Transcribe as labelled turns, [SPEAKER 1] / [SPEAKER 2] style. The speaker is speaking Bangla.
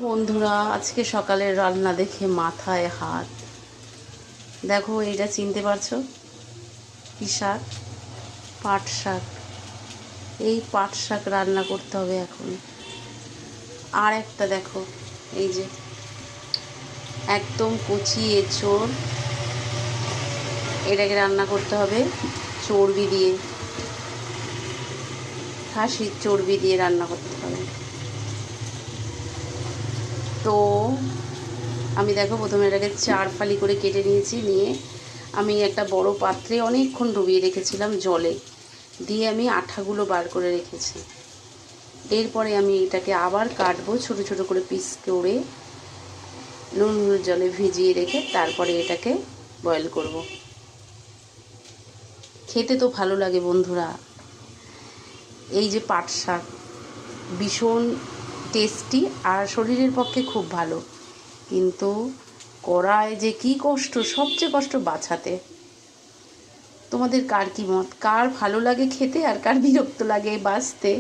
[SPEAKER 1] বন্ধুরা, আজকে সকালের রান্না দেখে মাথায় হাত। দেখো, এটা চিনতে পারছো কি শাক? পাট শাক। এই পাট শাক রান্না করতে হবে এখন। আর একটা দেখো, এই যে একদম কচি এঁচোড়, এটাকে রান্না করতে হবে চর্বি দিয়ে, খাসির চর্বি দিয়ে রান্না করতে হবে। তো আমি দেখো প্রথমে এটাকে 4 ফালি করে কেটে নিয়েছি। নিয়ে আমি একটা বড় পাত্রে অনেকক্ষণ ডুবিয়ে রেখেছিলাম জলে, দিয়ে আমি আঠাগুলো বার করে রেখেছি। এরপরে আমি এটাকে আবার কাটবো ছোট ছোট করে পিস করে, নুন হলুদ জলে ভিজিয়ে রেখে তারপরে এটাকে বয়েল করব। খেতে তো ভালো লাগে বন্ধুরা। এই যে পাট শাক ভীষণ টেস্টি আর শরীরের পক্ষে খুব ভালো, কিন্তু কড়ায় যে কি কষ্ট, সবচেয়ে কষ্ট বাছাতে। তোমাদের কার কি মত? কার ভালো লাগে খেতে আর কার বিরক্ত লাগে বাছতে?